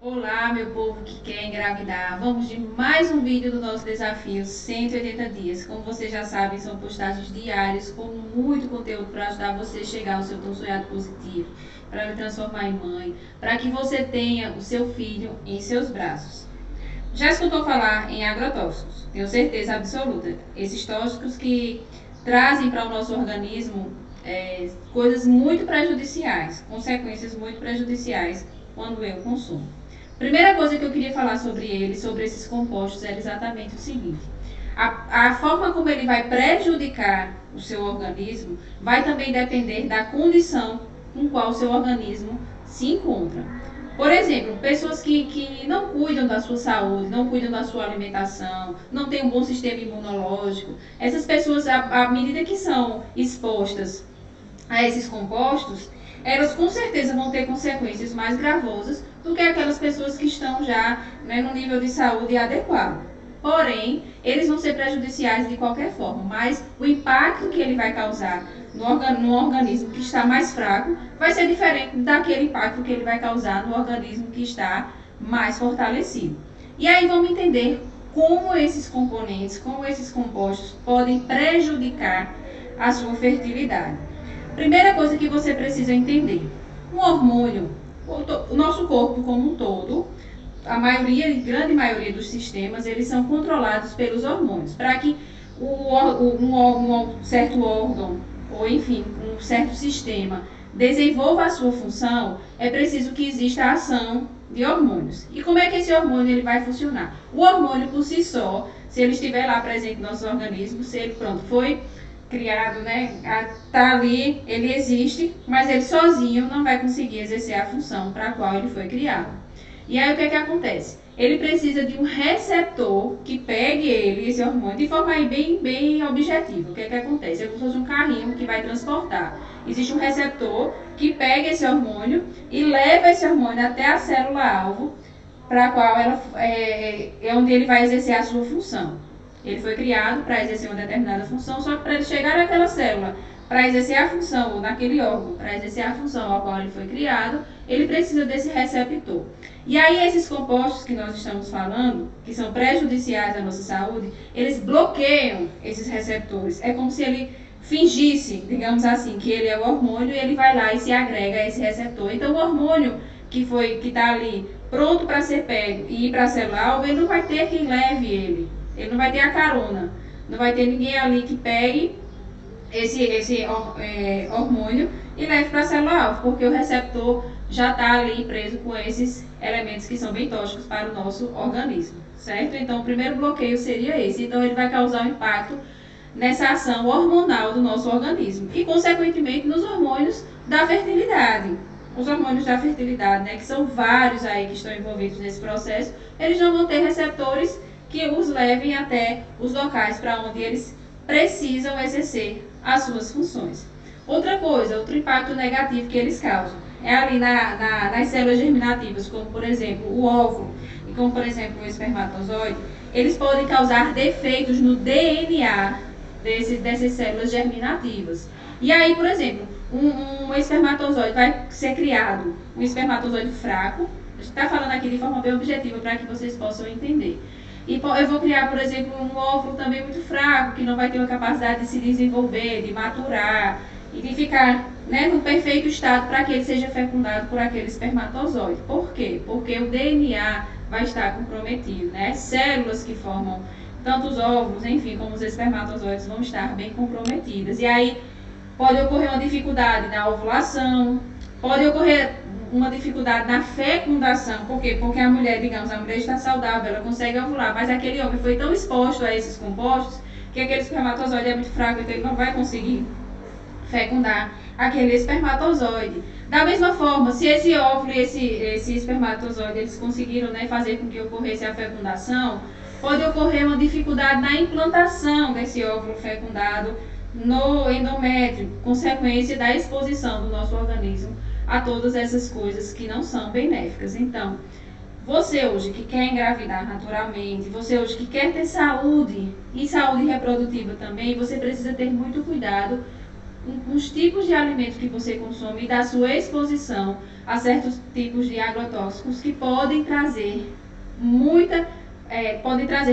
Olá, meu povo que quer engravidar. Vamos de mais um vídeo do nosso desafio 180 dias. Como vocês já sabem, são postagens diárias com muito conteúdo para ajudar você a chegar ao seu tão sonhado positivo, para lhe transformar em mãe, para que você tenha o seu filho em seus braços. Já escutou falar em agrotóxicos? Tenho certeza absoluta. Esses tóxicos que trazem para o nosso organismo coisas muito prejudiciais, consequências muito prejudiciais quando eu consumo. Primeira coisa que eu queria falar sobre ele, sobre esses compostos, era exatamente o seguinte: a forma como ele vai prejudicar o seu organismo vai também depender da condição com qual o seu organismo se encontra. Por exemplo, pessoas que não cuidam da sua saúde, não cuidam da sua alimentação, não têm um bom sistema imunológico, essas pessoas, à medida que são expostas a esses compostos, elas com certeza vão ter consequências mais gravosas do que aquelas pessoas que estão já, né, no nível de saúde adequado. Porém, eles vão ser prejudiciais de qualquer forma, mas o impacto que ele vai causar no organismo que está mais fraco vai ser diferente daquele impacto que ele vai causar no organismo que está mais fortalecido. E aí vamos entender como esses componentes, como esses compostos podem prejudicar a sua fertilidade. Primeira coisa que você precisa entender: um hormônio, o nosso corpo como um todo, grande maioria dos sistemas, eles são controlados pelos hormônios, para que um certo órgão, ou enfim, um certo sistema desenvolva a sua função, é preciso que exista a ação de hormônios. E como é que esse hormônio ele vai funcionar? O hormônio por si só, se ele estiver lá presente no nosso organismo, se ele foi criado, né, tá ali, ele existe, mas ele sozinho não vai conseguir exercer a função para a qual ele foi criado. E aí o que acontece? Ele precisa de um receptor que pegue ele, esse hormônio, de forma bem objetiva. O que acontece? É como se fosse um carrinho que vai transportar. Existe um receptor que pega esse hormônio e leva esse hormônio até a célula-alvo, para a qual é onde ele vai exercer a sua função. Ele foi criado para exercer uma determinada função, só que para ele chegar naquela célula, para exercer a função, ou naquele órgão, para exercer a função ao qual ele foi criado, ele precisa desse receptor. E aí esses compostos que nós estamos falando, que são prejudiciais à nossa saúde, eles bloqueiam esses receptores. É como se ele fingisse, digamos assim, que ele é o hormônio e ele vai lá e se agrega a esse receptor. Então o hormônio que está ali pronto para ser pego e ir para a célula-alvo, ele não vai ter quem leve ele. Ele não vai ter a carona, não vai ter ninguém ali que pegue esse hormônio e leve para a célula-alvo, porque o receptor já está ali preso com esses elementos que são bem tóxicos para o nosso organismo, certo? Então, o primeiro bloqueio seria esse. Então, ele vai causar um impacto nessa ação hormonal do nosso organismo e, consequentemente, nos hormônios da fertilidade. Os hormônios da fertilidade, né, que são vários aí que estão envolvidos nesse processo, eles não vão ter receptores que os levem até os locais para onde eles precisam exercer as suas funções. Outra coisa, outro impacto negativo que eles causam é ali nas células germinativas, como por exemplo o óvulo e como por exemplo o espermatozoide. Eles podem causar defeitos no DNA dessas células germinativas. E aí, por exemplo, um espermatozoide vai ser criado, um espermatozoide fraco. A gente está falando aqui de forma bem objetiva para que vocês possam entender. E eu vou criar, por exemplo, um óvulo também muito fraco, que não vai ter uma capacidade de se desenvolver, de maturar e de ficar, né, no perfeito estado para que ele seja fecundado por aquele espermatozoide. Por quê? Porque o DNA vai estar comprometido, né? As células que formam tanto os óvulos, enfim, como os espermatozoides vão estar bem comprometidas. E aí pode ocorrer uma dificuldade na ovulação, pode ocorrer uma dificuldade na fecundação. Por quê? Porque a mulher, digamos, a mulher está saudável, ela consegue ovular, mas aquele homem foi tão exposto a esses compostos que aquele espermatozoide é muito fraco, então ele não vai conseguir fecundar aquele espermatozoide. Da mesma forma, se esse óvulo e esse espermatozoide eles conseguiram, né, fazer com que ocorresse a fecundação, pode ocorrer uma dificuldade na implantação desse óvulo fecundado no endométrio, consequência da exposição do nosso organismo a todas essas coisas que não são benéficas. Então, você hoje que quer engravidar naturalmente, você hoje que quer ter saúde e saúde reprodutiva também, você precisa ter muito cuidado os tipos de alimentos que você consome e da sua exposição a certos tipos de agrotóxicos que podem trazer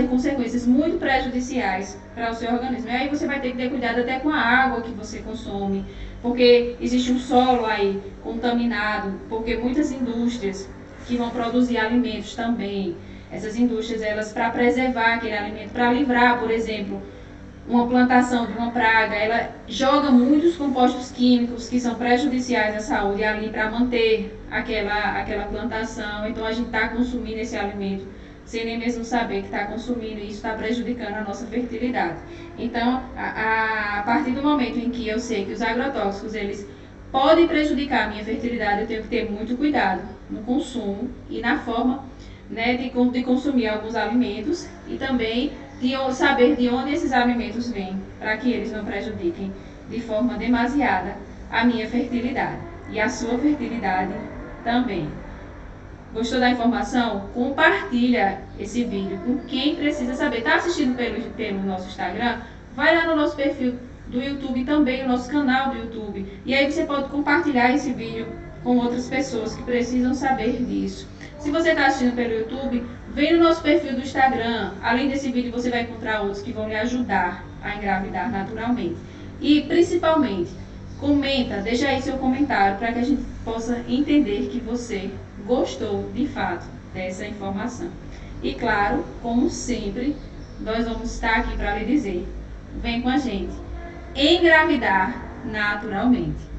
consequências muito prejudiciais para o seu organismo. E aí você vai ter que ter cuidado até com a água que você consome, porque existe um solo aí contaminado, porque muitas indústrias que vão produzir alimentos também, essas indústrias, elas, para preservar aquele alimento, para livrar, por exemplo, uma plantação de uma praga, ela joga muitos compostos químicos que são prejudiciais à saúde ali para manter aquela plantação. Então a gente está consumindo esse alimento sem nem mesmo saber que está consumindo, e isso está prejudicando a nossa fertilidade. Então, a partir do momento em que eu sei que os agrotóxicos eles podem prejudicar a minha fertilidade, eu tenho que ter muito cuidado no consumo e na forma, né, de consumir alguns alimentos, e também de saber de onde esses alimentos vêm, para que eles não prejudiquem de forma demasiada a minha fertilidade e a sua fertilidade também. Gostou da informação? Compartilha esse vídeo com quem precisa saber. Está assistindo pelo nosso Instagram? Vai lá no nosso perfil do YouTube, também o nosso canal do YouTube, e aí você pode compartilhar esse vídeo com outras pessoas que precisam saber disso. Se você está assistindo pelo YouTube, vem no nosso perfil do Instagram. Além desse vídeo, você vai encontrar outros que vão lhe ajudar a engravidar naturalmente. E, principalmente, comenta, deixa aí seu comentário para que a gente possa entender que você gostou, de fato, dessa informação. E, claro, como sempre, nós vamos estar aqui para lhe dizer, vem com a gente, engravidar naturalmente.